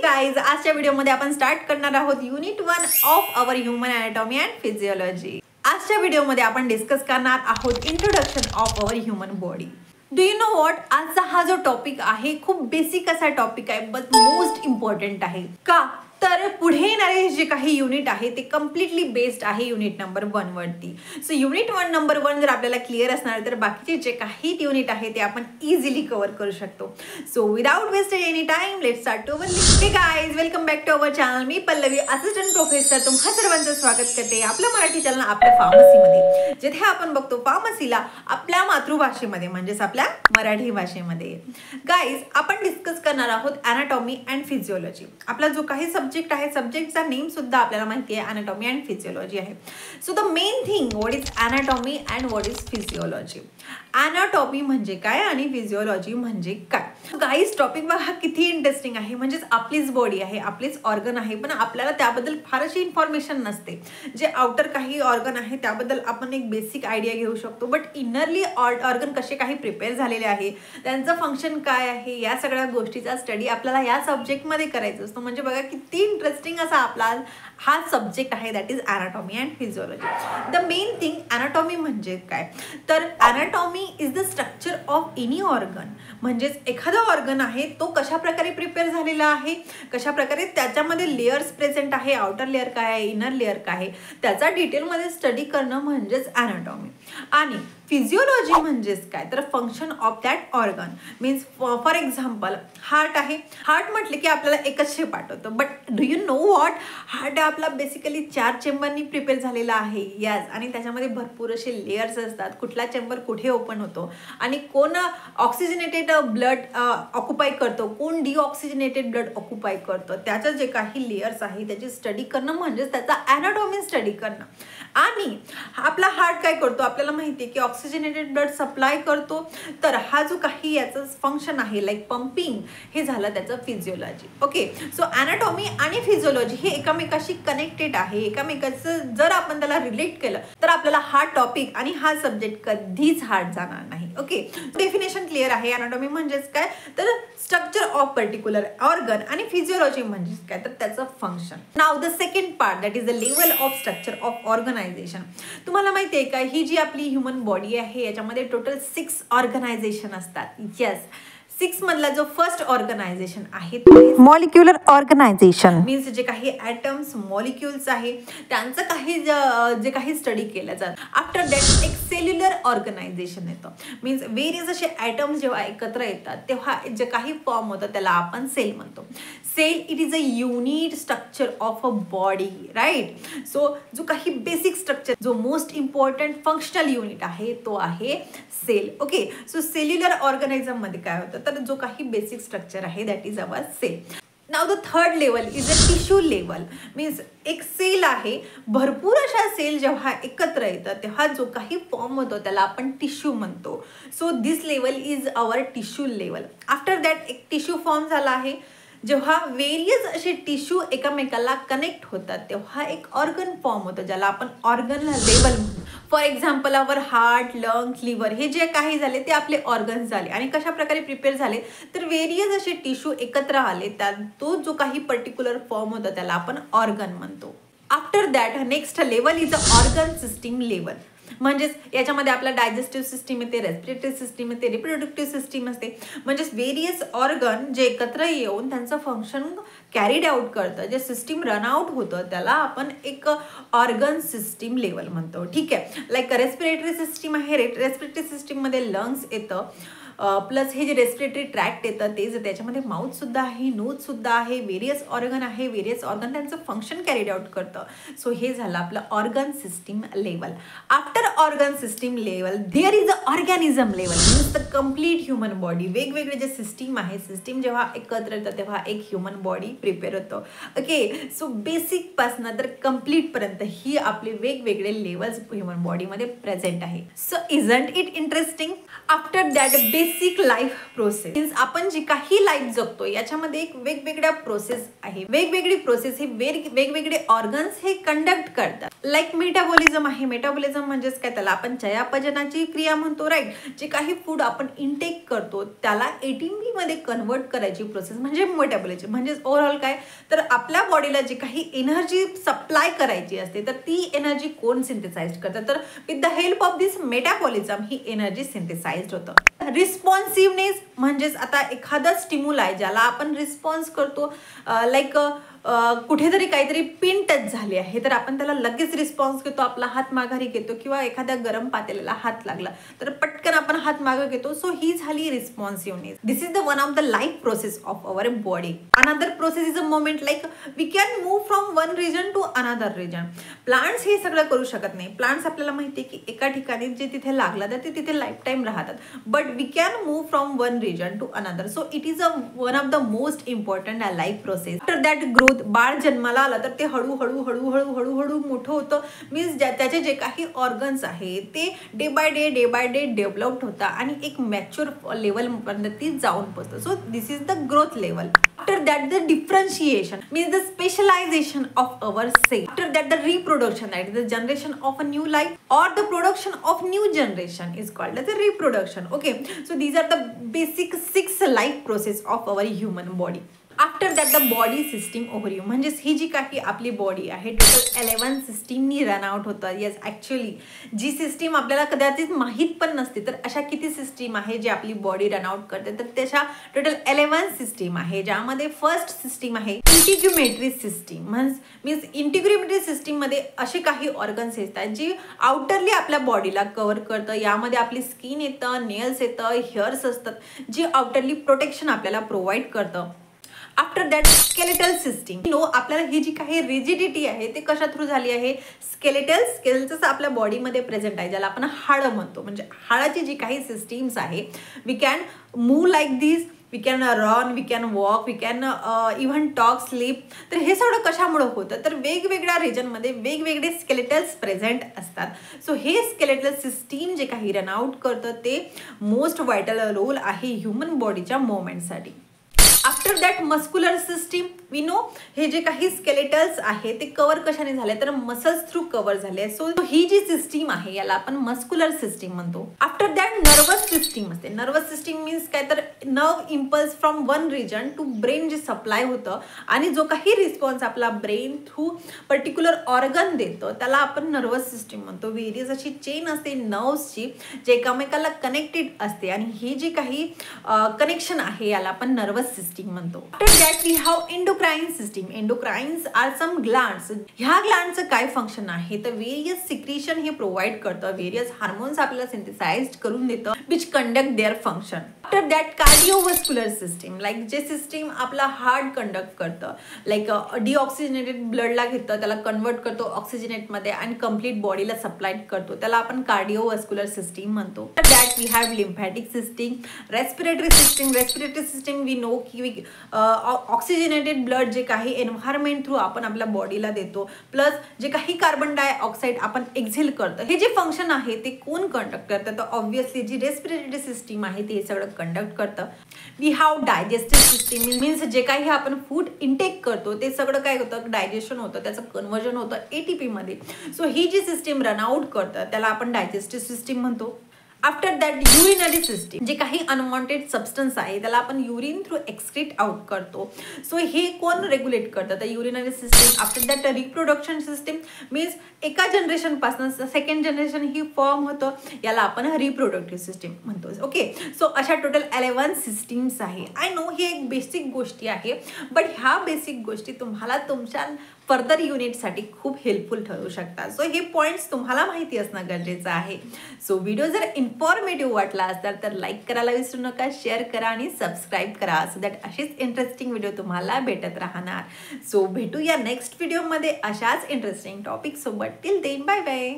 Guys, आजच्या व्हिडिओमध्ये आपण स्टार्ट करणार आहोत unit 1 of our human anatomy and physiology. आजच्या व्हिडिओमध्ये आपण डिस्कस करणार आहोत introduction of our human body. Do you know what, आजचा हा जो टॉपिक आहे खूप बेसिक असा टॉपिक आहे, बट मोस्ट इम्पॉर्टंट आहे। का तर पुढे येणारे जे काही युनिट आहे ते कम्प्लिटली बेस्ड आहे युनिट नंबर 1 वरती। सो युनिट 1 नंबर 1 जर आपल्याला क्लिअर असणार तर बाकीचे जे काही युनिट आहे ते आपण इझिली कव्हर करू शकतो। So without wasted any time let's start our lecture. Hey guys, welcome back to our channel. मी पल्लवी, असिस्टंट प्रोफेसर, तुम्हा सर्वांचं स्वागत करते आपल्या मराठी चॅनल आपल्या फार्मसीमध्ये, जिथे आपण बघतो फार्मसीला आपल्या मातृभाषेमध्ये म्हणजेच आपल्या मराठी भाषेमध्ये। गाइस, आपण डिस्कस करणार आहोत अॅनाटॉमी अँड फिजियोलॉजी। आपला जो काही सब्जेक्ट आहे, सब्जेक्टचा नेम सुद्धा आपल्याला माहिती आहे, अॅनाटॉमी अँड फिजियोलॉजी आहे। So the main thing, what is anatomy and what is physiology. Anatomy म्हणजे काय आणि फिजियोलॉजी म्हणजे काय। गाईज, टॉपिक बघा किती इंटरेस्टिंग आहे। म्हणजेच आपलीच बॉडी आहे, आपलीच ऑर्गन आहे, पण आपल्याला त्याबद्दल फारशी इन्फॉर्मेशन नसते। जे आउटर काही ऑर्गन आहे त्याबद्दल आपण एक बेसिक आयडिया घेऊ शकतो, बट इनरली ऑर्गन कसे काही प्रिपेअर झालेले आहे, त्यांचं फंक्शन काय आहे, या सगळ्या गोष्टीचा स्टडी आपल्याला या सब्जेक्टमध्ये करायचा असतो। म्हणजे बघा किती इंटरेस्टिंग असा आपला हा सब्जेक्ट आहे, that is anatomy and physiology. The main thing, anatomy म्हणजे काय तर anatomy is the structure of any organ. म्हणजेच एखादा ऑर्गन आहे तो कशा प्रकारे प्रिपेअर झालेला आहे, कशा प्रकारे त्याच्यामध्ये लेयर्स प्रेझेंट आहे, आउटर लेअर काय आहे, इनर लेअर काय आहे, त्याचा डिटेलमध्ये स्टडी करणं म्हणजेच अॅनाटॉमी। आणि फिजियोलॉजी म्हणजेच काय तर function of that organ. Means for example heart आहे, हार्ट म्हटले की आपल्याला एकच शेप आठवतो, but do you know what, heart आपला बेसिकली 4 चेंबरनी प्रिपेअर झालेला आहे। यस, आणि त्याच्यामध्ये भरपूर असे लेयर्स असतात, कुठला चेंबर कुठे ओपन होतो आणि कोण ऑक्सिजनेटेड ब्लड ऑक्युपाय करतो, कोण डिऑक्सिजनेटेड ब्लड ऑक्युपाय करतो, त्याचं जे काही लेयर्स आहे त्याची स्टडी करणं म्हणजेच त्याचा अॅनाटॉमी स्टडी करणं। आणि आपला हार्ट काय करतो, आपल्याला माहिती आहे की ऑक्सिजनेटेड ब्लड सप्लाय करतो, तर हा जो काही याचं फंक्शन आहे लाईक पंपिंग, हे झालं त्याचं फिजियोलॉजी। ओके, सो अॅनाटॉमी आणि फिजियोलॉजी हे एकामेकाशी कनेक्टेड आहे। एकामेकाचं जर आपण त्याला रिलेट केलं तर आपल्याला हा टॉपिक आणि हा सब्जेक्ट कधीच हार्ड जाणार नाही। ओके, डेफिनेशन क्लिअर आहे। अॅनाटॉमी म्हणजेच काय तर स्ट्रक्चर ऑफ पर्टिक्युलर ऑर्गन आणि फिजियोलॉजी म्हणजेच काय तर त्याचं function. Now the second part, that is the level of structure of organization. तुम्हाला माहिती आहे का, ही जी आपली ह्युमन बॉडी आहे याच्यामध्ये टोटल 6 ऑर्गनायझेशन असतात। येस, 6 मधला जो फर्स्ट ऑर्गनायझेशन आहे मॉलिक्युलर ऑर्गनायझेशन। मीन्स जे काही ॲटम्स, मॉलिक्युल्स आहे त्यांचं काही जे काही स्टडी केलं जातं। आफ्टर दॅट एक सेल्युलर ऑर्गनायझेशन येतं। मीन्स वेरियस असे ॲटम्स जेव्हा एकत्र येतात तेव्हा जे काही फॉर्म होतं त्याला आपण सेल म्हणतो। Cell it is a unit structure of a body, right. So जो काही बेसिक स्ट्रक्चर, जो मोस्ट इम्पॉर्टंट फंक्शनल युनिट आहे तो आहे cell. Okay, so cellular organism मध्ये काय होतं तर जो काही बेसिक स्ट्रक्चर आहे that is our cell. Now the third level is a tissue level. Means एक सेल आहे, भरपूर अशा सेल जेव्हा एकत्र येतात तेव्हा जो काही फॉर्म होतो त्याला आपण टिश्यू म्हणतो। So this level is our tissue level. After that एक टिश्यू फॉर्म झाला आहे, जेव्हा वेरियस असे टिश्यू एकमेकाला कनेक्ट होतात तेव्हा एक ऑर्गन फॉर्म होतं ज्याला आपण ऑर्गन लेवल म्हणतो। For example our heart, lungs, liver हे जे काही झाले ते आपले ऑर्गन्स झाले। आणि कशा प्रकारे प्रिपेअर झाले तर वेरियस असे टिश्यू एकत्र आले, त्यात तो जो काही पर्टिक्युलर फॉर्म होता त्याला आपण ऑर्गन म्हणतो। After that next level is a organ system level. म्हणजेच याच्यामध्ये आपला डायजेस्टिव्ह सिस्टीम येते, रेस्पिरेटरी सिस्टीम येते, रिप्रोडक्टिव्ह सिस्टीम असते। म्हणजेच वेरियस ऑर्गन जे एकत्र येऊन त्यांचं फंक्शन कॅरीड आउट करतं, जे सिस्टीम रन आउट होतं त्याला आपण एक ऑर्गन सिस्टीम लेवल म्हणतो। ठीक आहे, लाईक रेस्पिरेटरी सिस्टीम आहे, रेस्पिरेटरी सिस्टीममध्ये लंग्स येतं, प्लस हे जे रेस्पिरेटरी ट्रॅक्ट येतं तेच, त्याच्यामध्ये माउथ सुद्धा आहे, नोज सुद्धा आहे, वेरियस ऑर्गन आहे, वेरियस ऑर्गन त्यांचं फंक्शन कॅरीड आउट करतं। सो हे झालं आपलं organ system level. After organ system level there is a organism level. Means the complete human body. वेगवेगळे जे सिस्टीम आहे, सिस्टीम जेव्हा एकत्र येतं तेव्हा एक ह्युमन बॉडी प्रिपेअर होतं। ओके, सो बेसिक पासून तर कम्प्लीट पर्यंत ही आपले वेगवेगळे लेवल्स ह्युमन बॉडीमध्ये प्रेझेंट आहे। So isn't it interesting. After that basic life process means आपण जी काही लाईफ जगतो याच्यामध्ये एक वेगवेगळ्या प्रोसेस आहे. वेगवेगळी प्रोसेस हे वेगवेगळे ऑर्गन्स हे कंडक्ट करतात. लाईक मेटाबॉलिझम आहे. मेटाबॉलिझम म्हणजेच काय, त्याला आपण चयापचनाची क्रिया म्हणतो, राईट. जे काही फूड आपण इनटेक करतो त्याला एटीपी मध्ये कन्वर्ट करायची प्रोसेस म्हणजे मेटाबॉलिझम. म्हणजेच ओव्हरऑल काय, तर आपल्या बॉडीला जी काही एनर्जी सप्लाय करायची असते तर ती एनर्जी कोण सिंथेसाइज करतात, तर with the help of this metabolism ही एनर्जी सिंथेसाइज होतं. रिस्पॉन्सिव्हनेस म्हणजेच आता एखादा स्टिम्युलाय ज्याला आपण रिस्पॉन्स करतो, लाईक कुठेतरी काहीतरी पिन टच झाली आहे तर आपण त्याला लगेच रिस्पॉन्स घेतो, आपला हात माघारी घेतो, किंवा एखाद्या गरम पातेल्याला हात लागला तर पटकन आपण हात मागे घेतो. सो ही झाली responsiveness. This is the one of the life process of our body. Another process is a moment, like we can move from one region to another region. Plants हे सगळं करू शकत नाही. प्लांट्स आपल्याला माहिती आहे की एका ठिकाणी जे तिथे लागलं तर ते तिथे लाईफ टाईम राहतात, but we can move from one region to another. So it is one of the most important life process. After that growth, बाळ जन्माला आलं तर ते हळूहळू हळूहळू हळूहळू मोठं होतं. मीन्स त्याचे जे काही ऑर्गन्स आहे ते डे बाय डे डेव्हलप्ड होतं आणि एक मॅच्युअर लेवलपर्यंत ती जाऊन पोहोचतं. So this is the growth level. After that, the differentiation means the specialization of our cell. After that, the reproduction, that is the generation of a new life or the production of new generation is called as the reproduction. Okay, so these are the basic 6 life process of our human body. After that the body system overview म्हणजेच ही जी काही आपली body आहे total 11 सिस्टीमनी run out होतं. Yes, actually जी system आपल्याला कदाचित माहीत पण नसते तर अशा किती सिस्टीम आहे जे आपली बॉडी रन आउट करते, तर त्याच्या टोटल 11 सिस्टीम आहे. ज्यामध्ये फर्स्ट सिस्टीम आहे इंटिग्युमेटरी सिस्टीम. मीन्स इंटिग्युमेटरी सिस्टीममध्ये असे काही ऑर्गन्स येतात जी आउटरली आपल्या बॉडीला कव्हर करतं. यामध्ये आपली स्किन येतं, नेल्स येतं, हेअर्स असतात जी आउटरली प्रोटेक्शन आपल्याला प्रोव्हाइड करतं. After that skeletal system. No, आपल्याला ही जी काही रिजिडिटी आहे ते कशा थ्रू झाली आहे, स्केलेटल्स आपल्या बॉडीमध्ये प्रेझेंट आहे, ज्याला आपण हाडं म्हणतो. म्हणजे हाडाची जी काही सिस्टीम्स आहे, we can move like this, we can run, we can walk, we can even talk, sleep. तर हे सगळं कशामुळे होतं, तर वेगवेगळ्या रिजनमध्ये वेगवेगळे स्केलेटल्स प्रेझेंट असतात. सो हे स्केलेटल सिस्टीम जे काही रन आउट करतं ते मोस्ट व्हायटल रोल आहे ह्युमन बॉडीच्या मुवमेंटसाठी. After that muscular system. We know हे जे काही स्केलेटल्स आहे ते कव्हर कशाने झाले, तर मसल्स थ्रू कव्हर झाले. सो ही जी सिस्टीम आहे याला आपण मस्क्युलर सिस्टीम म्हणतो. आफ्टर दॅट नर्वस सिस्टीम असते. नर्वस सिस्टीम मीन्स काय, तर nerve impulse from one region to brain जे सप्लाय होतं आणि जो काही रिस्पॉन्स आपला ब्रेन थ्रू पर्टिक्युलर ऑर्गन देतं त्याला आपण नर्वस सिस्टीम म्हणतो. व्हेरियस अशी चेन असते नर्व्सची जे एकामेकाला कनेक्टेड असते आणि ही जी काही कनेक्शन आहे याला आपण नर्वस सिस्टीम म्हणतो. After that we have endocrine system. Endocrines are some glands. ह्या ग्लँडचं काय फंक्शन आहे, तर व्हेरियस सिक्रिशन हे प्रोव्हाइड करतं, व्हेरियस हार्मोन्स आपल्याला सिंथेसाइज करून देतं which conduct their function. After that cardiovascular system. Like जे सिस्टीम आपला हार्ट कंडक्ट करतं, लाईक डिऑक्सिजनेटेड ब्लडला घेतं, त्याला कन्वर्ट करतो ऑक्सिजनेटमध्ये आणि कम्प्लीट बॉडीला सप्लाय करतो, त्याला आपण कार्डिओव्हास्क्युलर सिस्टीम म्हणतो. That we have lymphatic system. Respiratory system. Respiratory system we know की ऑक्सिजनेटेड ब्लड जे काही एन्व्हायरमेंट थ्रू आपण आपल्या बॉडीला देतो, प्लस जे काही कार्बन डायऑक्साईड आपण एक्झेल करतो, हे जे फंक्शन आहे ते कोण कंडक्ट करतं, तर ऑब्व्हियसली जी रेस्पिरेटरी सिस्टीम आहे ते हे सगळं कंडक्ट करतं. We have digestive system. Means जे काही आपण फूड इनटेक करतो ते सगळं काय होतं, डायजेशन होतं, त्याचं कन्व्हर्जन होतं ATP मध्ये. सो ही जी सिस्टीम रन आउट करतं त्याला आपण डायजेस्टिव्ह सिस्टीम म्हणतो. After that urinary system. जे काही अनवॉन्टेड सबस्टन्स आहे त्याला आपण युरिन थ्रू एक्सक्रीट आउट करतो. सो हे कोण रेग्युलेट करतं, तर urinary system. After that reproduction system. Means एका जनरेशनपासून सेकंड जनरेशन ही फॉर्म होतं, याला आपण रिप्रोडक्टिव्ह सिस्टीम म्हणतो. ओके, सो अशा टोटल 11 सिस्टीम्स आहे. आय नो ही एक बेसिक गोष्टी आहे, बट ह्या बेसिक गोष्टी तुम्हाला तुमच्या फर्दर युनिटसाठी खूप हेल्पफुल ठरू शकतात. सो हे पॉईंट्स तुम्हाला माहिती असणं गरजेचं आहे. सो व्हिडिओ जर इन्फॉर्मेटिव्ह वाटला असेल तर लाईक करायला विसरू नका, शेअर करा आणि सबस्क्राईब करा, सो दॅट अशीच इंटरेस्टिंग व्हिडिओ तुम्हाला भेटत राहणार. सो भेटूया नेक्स्ट व्हिडिओमध्ये अशाच इंटरेस्टिंग टॉपिक सोबत. Till then bye bye.